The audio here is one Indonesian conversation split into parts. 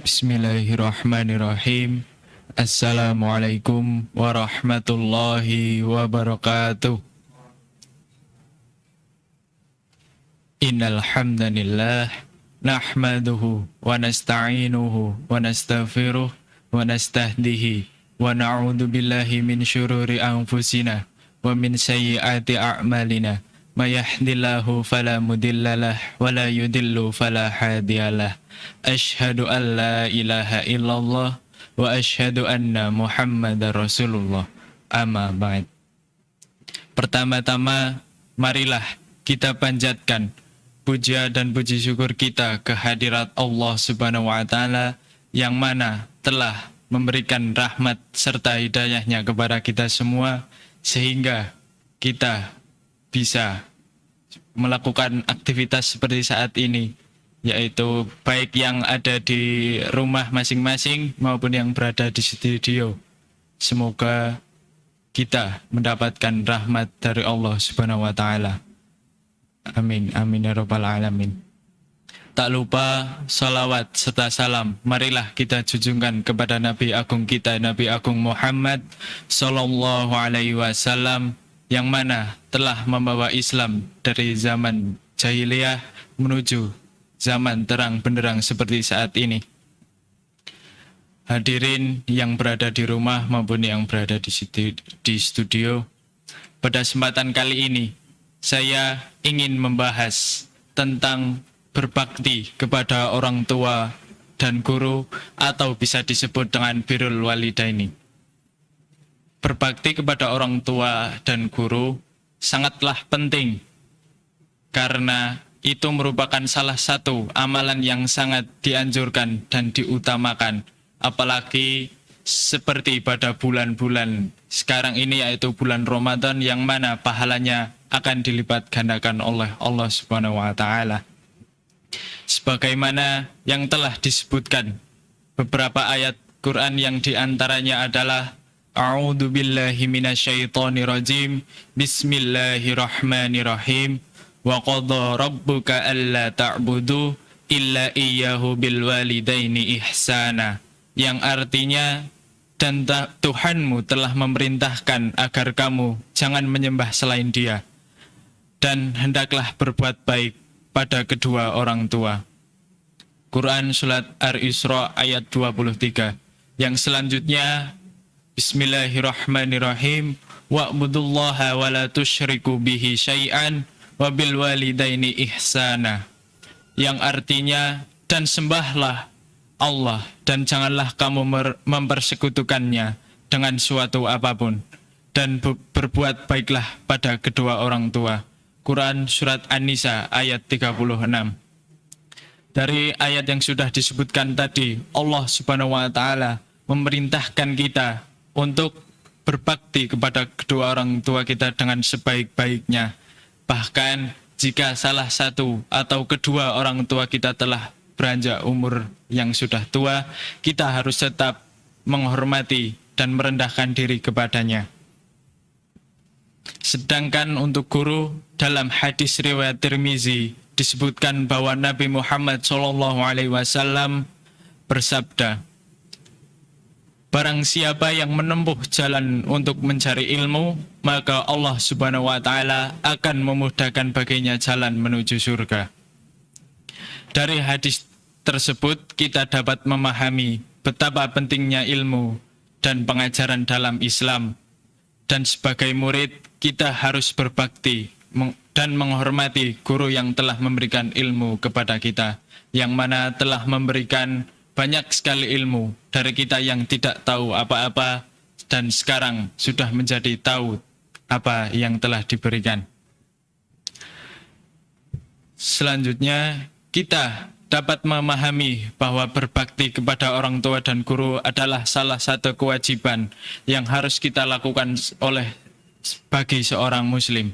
Bismillahirrahmanirrahim. Assalamualaikum warahmatullahi wabarakatuh. Innal hamdanillah nahmaduhu wa nasta'inuhu wa nastaghfiruh wa nastahdihi wa na'udzu billahi min syururi anfusina wa min sayyiati a'malina. May yahdihillahu fala mudhillalah wa la yudhillu fala hadiyalah. Asyhadu an la ilaha illallah wa asyhadu anna Muhammadar Rasulullah. Amma ba'd. Pertama-tama marilah kita panjatkan puja dan puji syukur kita kehadirat Allah Subhanahu wa taala yang mana telah memberikan rahmat serta hidayahnya kepada kita semua sehingga kita bisa melakukan aktivitas seperti saat ini, yaitu baik yang ada di rumah masing-masing maupun yang berada di studio. Semoga kita mendapatkan rahmat dari Allah Subhanahu wa taala. Amin, amin ya rabbal alamin. Tak lupa salawat serta salam marilah kita junjungkan kepada Nabi Agung kita, Nabi Agung Muhammad sallallahu alaihi wasallam, yang mana telah membawa Islam dari zaman jahiliyah menuju zaman terang benderang seperti saat ini. Hadirin yang berada di rumah maupun yang berada di studio, pada kesempatan kali ini saya ingin membahas tentang berbakti kepada orang tua dan guru, atau bisa disebut dengan birrul walidaini. Berbakti kepada orang tua dan guru sangatlah penting karena itu merupakan salah satu amalan yang sangat dianjurkan dan diutamakan, apalagi seperti pada bulan-bulan sekarang ini, yaitu bulan Ramadan, yang mana pahalanya akan dilipat gandakan oleh Allah Subhanahu wa taala. Sebagaimana yang telah disebutkan beberapa ayat Quran yang diantaranya adalah A'udzu billahi minasyaitonir rajim. Bismillahirrahmanirrahim. Wa qadha rabbuka alla ta'budu illa iyyahu bil walidaini ihsana. Yang artinya, dan Tuhanmu telah memerintahkan agar kamu jangan menyembah selain Dia, dan hendaklah berbuat baik pada kedua orang tua. Quran Surat Al-Isra ayat 23. Yang selanjutnya, Bismillahirrahmanirrahim. Wa'budullaha wa la tusyriku bihi syai'an wa bil walidaini ihsana. Yang artinya, dan sembahlah Allah dan janganlah kamu mempersekutukannya dengan suatu apapun, dan berbuat baiklah pada kedua orang tua. Quran Surat An-Nisa ayat 36. Dari ayat yang sudah disebutkan tadi, Allah Subhanahu wa taala memerintahkan kita untuk berbakti kepada kedua orang tua kita dengan sebaik-baiknya. Bahkan jika salah satu atau kedua orang tua kita telah beranjak umur yang sudah tua, kita harus tetap menghormati dan merendahkan diri kepadanya. Sedangkan untuk guru, dalam hadis riwayat Tirmizi disebutkan bahwa Nabi Muhammad SAW bersabda, barang siapa yang menempuh jalan untuk mencari ilmu, maka Allah Subhanahu wa taala akan memudahkan baginya jalan menuju surga. Dari hadis tersebut kita dapat memahami betapa pentingnya ilmu dan pengajaran dalam Islam. Dan sebagai murid, kita harus berbakti dan menghormati guru yang telah memberikan ilmu kepada kita, yang mana telah memberikan banyak sekali ilmu dari kita yang tidak tahu apa-apa, dan sekarang sudah menjadi tahu apa yang telah diberikan. Selanjutnya, kita dapat memahami bahwa berbakti kepada orang tua dan guru adalah salah satu kewajiban yang harus kita lakukan bagi seorang muslim.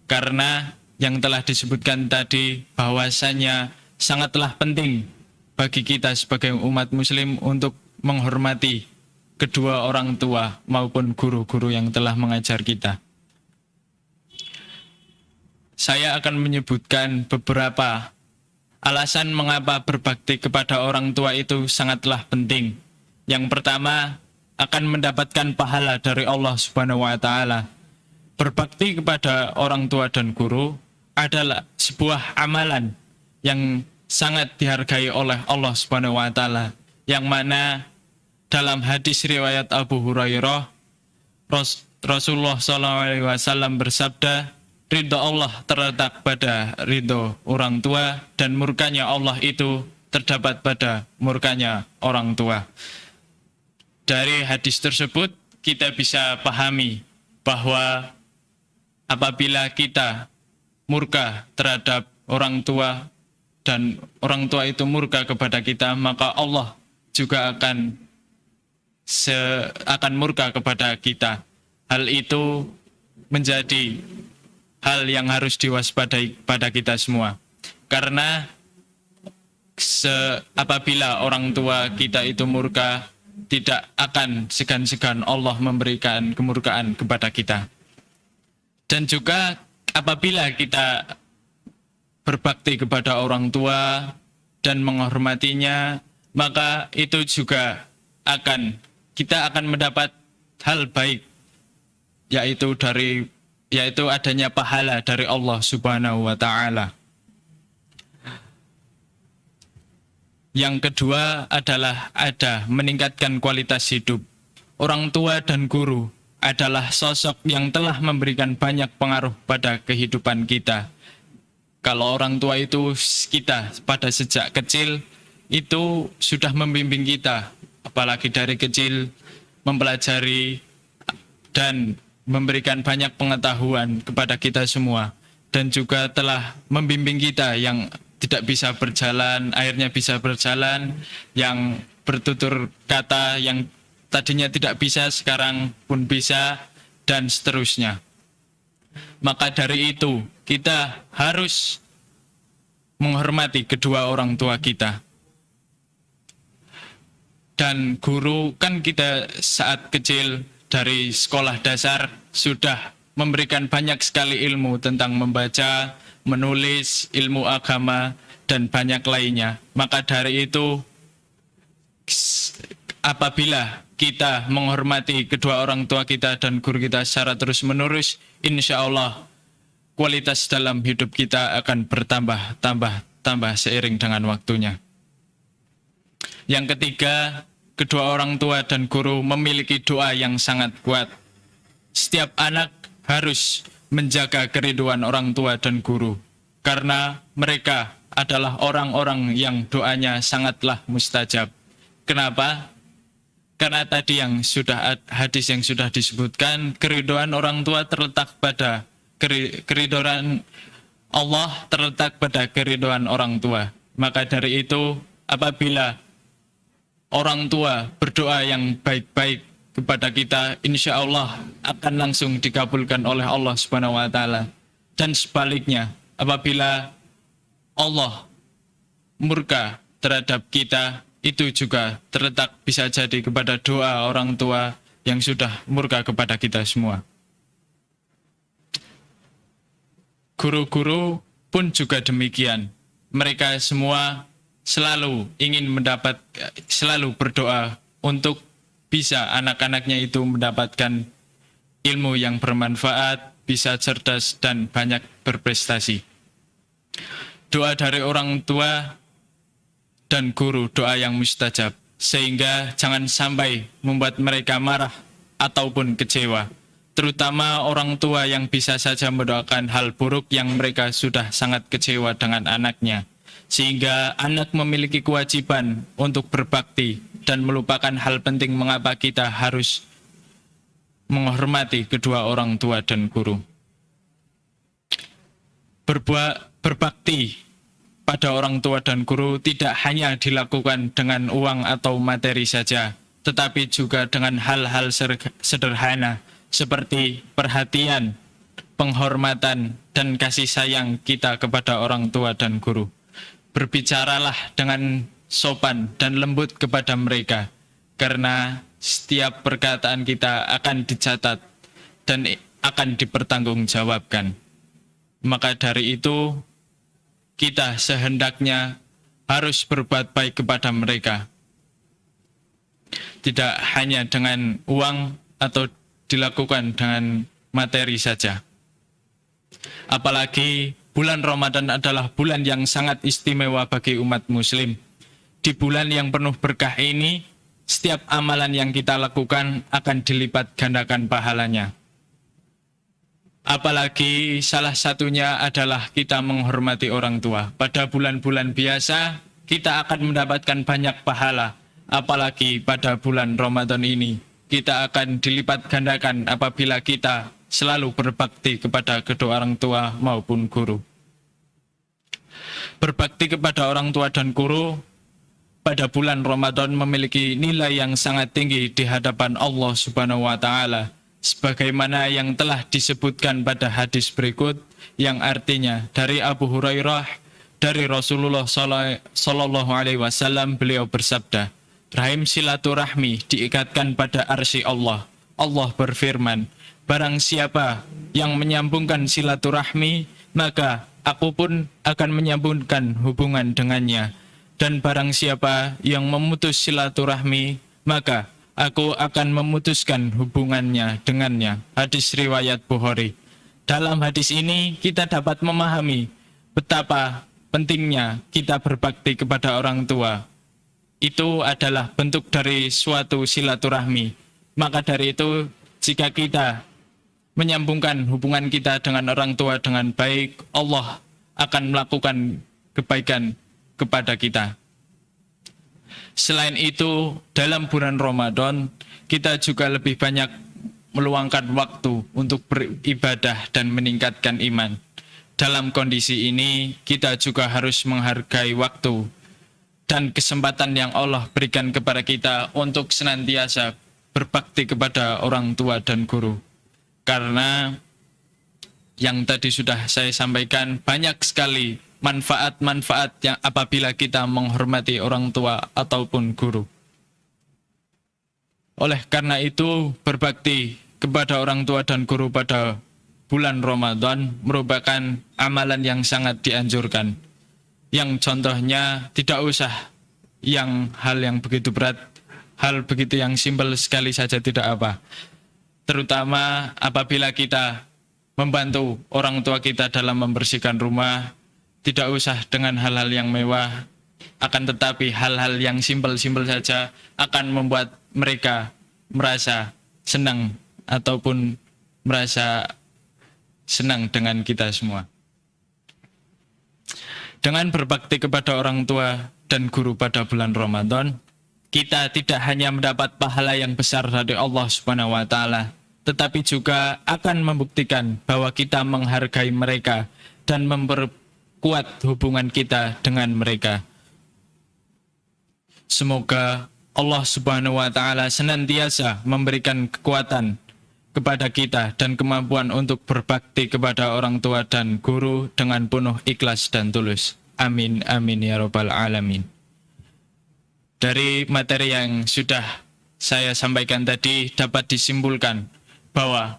Karena yang telah disebutkan tadi bahwasanya sangatlah penting bagi kita sebagai umat muslim untuk menghormati kedua orang tua maupun guru-guru yang telah mengajar kita. Saya akan menyebutkan beberapa Alasan mengapa berbakti kepada orang tua itu sangatlah penting. Yang pertama, akan mendapatkan pahala dari Allah Subhanahu wa taala. Berbakti kepada orang tua dan guru adalah sebuah amalan yang sangat dihargai oleh Allah Subhanahu wa taala, yang mana dalam hadis riwayat Abu Hurairah, Rasulullah SAW bersabda, ridho Allah terletak pada ridho orang tua, dan murkanya Allah itu terdapat pada murkanya orang tua. Dari hadis tersebut kita bisa pahami bahwa apabila kita murka terhadap orang tua dan orang tua itu murka kepada kita, maka Allah juga akan murka kepada kita. Hal itu menjadi hal yang harus diwaspadai pada kita semua. Karena apabila orang tua kita itu murka, tidak akan segan-segan Allah memberikan kemurkaan kepada kita. Dan juga apabila kita berbakti kepada orang tua dan menghormatinya, maka itu juga kita akan mendapat hal baik, yaitu adanya pahala dari Allah Subhanahu wa taala. Yang kedua adalah meningkatkan kualitas hidup. Orang tua dan guru adalah sosok yang telah memberikan banyak pengaruh pada kehidupan kita. Kalau orang tua itu kita pada sejak kecil itu sudah membimbing kita, apalagi dari kecil mempelajari dan memberikan banyak pengetahuan kepada kita semua, dan juga telah membimbing kita yang tidak bisa berjalan, akhirnya bisa berjalan, yang bertutur kata yang tadinya tidak bisa, sekarang pun bisa, dan seterusnya. Maka dari itu, kita harus menghormati kedua orang tua kita. Dan guru, kan kita saat kecil dari sekolah dasar sudah memberikan banyak sekali ilmu tentang membaca, menulis, ilmu agama, dan banyak lainnya. Maka dari itu, apabila kita menghormati kedua orang tua kita dan guru kita secara terus-menerus, insya Allah kualitas dalam hidup kita akan bertambah seiring dengan waktunya. Yang ketiga, kedua orang tua dan guru memiliki doa yang sangat kuat. Setiap anak harus menjaga kerinduan orang tua dan guru, karena mereka adalah orang-orang yang doanya sangatlah mustajab. Kenapa? Karena tadi hadis yang sudah disebutkan, kerinduan orang tua terletak pada kerinduan Allah terletak pada kerinduan orang tua. Maka dari itu, apabila orang tua berdoa yang baik-baik kepada kita, insya Allah akan langsung dikabulkan oleh Allah Subhanahu wa taala. Dan sebaliknya, apabila Allah murka terhadap kita, itu juga terletak bisa jadi kepada doa orang tua yang sudah murka kepada kita semua. Guru-guru pun juga demikian. Mereka semua selalu berdoa untuk bisa anak-anaknya itu mendapatkan ilmu yang bermanfaat, bisa cerdas, dan banyak berprestasi. Doa dari orang tua dan guru doa yang mustajab, sehingga jangan sampai membuat mereka marah ataupun kecewa, terutama orang tua yang bisa saja mendoakan hal buruk yang mereka sudah sangat kecewa dengan anaknya, sehingga anak memiliki kewajiban untuk berbakti dan melupakan hal penting mengapa kita harus menghormati kedua orang tua dan guru. Berbakti pada orang tua dan guru tidak hanya dilakukan dengan uang atau materi saja, tetapi juga dengan hal-hal sederhana seperti perhatian, penghormatan, dan kasih sayang kita kepada orang tua dan guru. Berbicaralah dengan sopan dan lembut kepada mereka, karena setiap perkataan kita akan dicatat dan akan dipertanggungjawabkan. Maka dari itu, kita sehendaknya harus berbuat baik kepada mereka. Tidak hanya dengan uang atau dilakukan dengan materi saja. Apalagi bulan Ramadan adalah bulan yang sangat istimewa bagi umat muslim. Di bulan yang penuh berkah ini, setiap amalan yang kita lakukan akan dilipat gandakan pahalanya. Apalagi salah satunya adalah kita menghormati orang tua. Pada bulan-bulan biasa, kita akan mendapatkan banyak pahala. Apalagi pada bulan Ramadan ini, kita akan dilipat gandakan apabila kita selalu berbakti kepada kedua orang tua maupun guru. Berbakti kepada orang tua dan guru pada bulan Ramadan memiliki nilai yang sangat tinggi di hadapan Allah Subhanahu wa Ta'ala, sebagaimana yang telah disebutkan pada hadis berikut, yang artinya dari Abu Hurairah dari Rasulullah Sallallahu Alaihi Wasallam, beliau bersabda, rahim silaturahmi diikatkan pada arsy Allah. Allah berfirman, barang siapa yang menyambungkan silaturahmi, maka aku pun akan menyambungkan hubungan dengannya. Dan barang siapa yang memutus silaturahmi, maka aku akan memutuskan hubungannya dengannya. Hadis riwayat Bukhari. Dalam hadis ini kita dapat memahami betapa pentingnya kita berbakti kepada orang tua. Itu adalah bentuk dari suatu silaturahmi. Maka dari itu, jika kita menyambungkan hubungan kita dengan orang tua dengan baik, Allah akan melakukan kebaikan kepada kita. Selain itu, dalam bulan Ramadan, kita juga lebih banyak meluangkan waktu untuk beribadah dan meningkatkan iman. Dalam kondisi ini, kita juga harus menghargai waktu dan kesempatan yang Allah berikan kepada kita untuk senantiasa berbakti kepada orang tua dan guru. Karena yang tadi sudah saya sampaikan, banyak sekali manfaat-manfaat yang apabila kita menghormati orang tua ataupun guru. Oleh karena itu, berbakti kepada orang tua dan guru pada bulan Ramadan merupakan amalan yang sangat dianjurkan. Yang contohnya tidak usah hal yang begitu berat, hal begitu yang simpel sekali saja tidak apa. Terutama apabila kita membantu orang tua kita dalam membersihkan rumah, tidak usah dengan hal-hal yang mewah, akan tetapi hal-hal yang simpel-simpel saja akan membuat mereka merasa senang ataupun merasa senang dengan kita semua. Dengan berbakti kepada orang tua dan guru pada bulan Ramadan, kita tidak hanya mendapat pahala yang besar dari Allah Subhanahu wa Ta'ala, tetapi juga akan membuktikan bahwa kita menghargai mereka dan memperkuat hubungan kita dengan mereka. Semoga Allah Subhanahu wa Ta'ala senantiasa memberikan kekuatan kepada kita dan kemampuan untuk berbakti kepada orang tua dan guru dengan penuh ikhlas dan tulus. Amin, amin ya rabbal alamin. Dari materi yang sudah saya sampaikan tadi dapat disimpulkan bahwa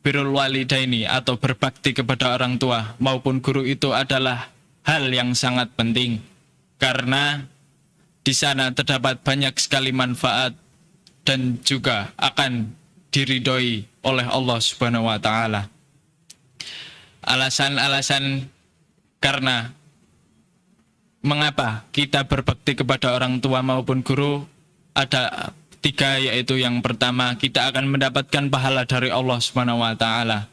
birrul walidaini atau berbakti kepada orang tua maupun guru itu adalah hal yang sangat penting, karena di sana terdapat banyak sekali manfaat dan juga akan diridhoi oleh Allah Subhanahu wa Ta'ala. Alasan-alasan karena mengapa kita berbakti kepada orang tua maupun guru ada 3, yaitu yang pertama, kita akan mendapatkan pahala dari Allah Subhanahu wa Ta'ala.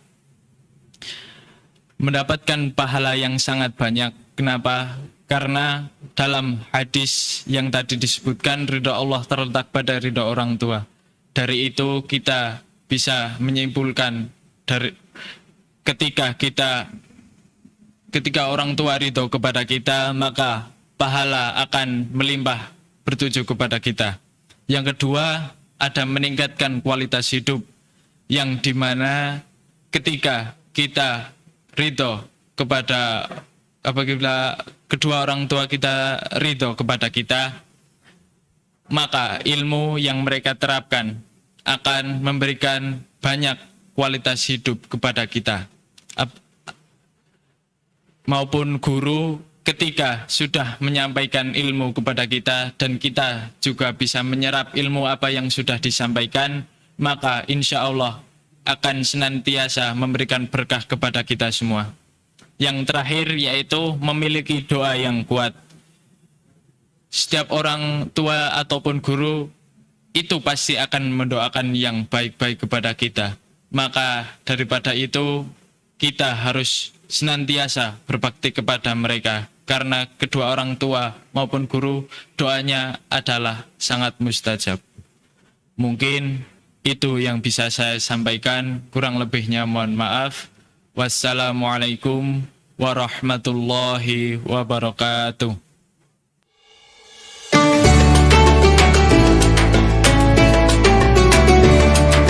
Mendapatkan pahala yang sangat banyak. Kenapa? Karena dalam hadis yang tadi disebutkan, ridha Allah terletak pada ridha orang tua. Dari itu kita bisa menyimpulkan dari ketika orang tua ridho kepada kita, maka pahala akan melimpah bertuju kepada kita. Yang kedua, ada meningkatkan kualitas hidup, yang dimana ketika kita ridho kepada apabila kedua orang tua kita ridho kepada kita, maka ilmu yang mereka terapkan akan memberikan banyak kualitas hidup kepada kita. Maupun guru ketika sudah menyampaikan ilmu kepada kita dan kita juga bisa menyerap ilmu apa yang sudah disampaikan, maka insya Allah akan senantiasa memberikan berkah kepada kita semua. Yang terakhir yaitu memiliki doa yang kuat. Setiap orang tua ataupun guru itu pasti akan mendoakan yang baik-baik kepada kita. Maka daripada itu kita harus senantiasa berbakti kepada mereka, karena kedua orang tua maupun guru doanya adalah sangat mustajab. Mungkin itu yang bisa saya sampaikan, kurang lebihnya mohon maaf. Wassalamualaikum warahmatullahi wabarakatuh.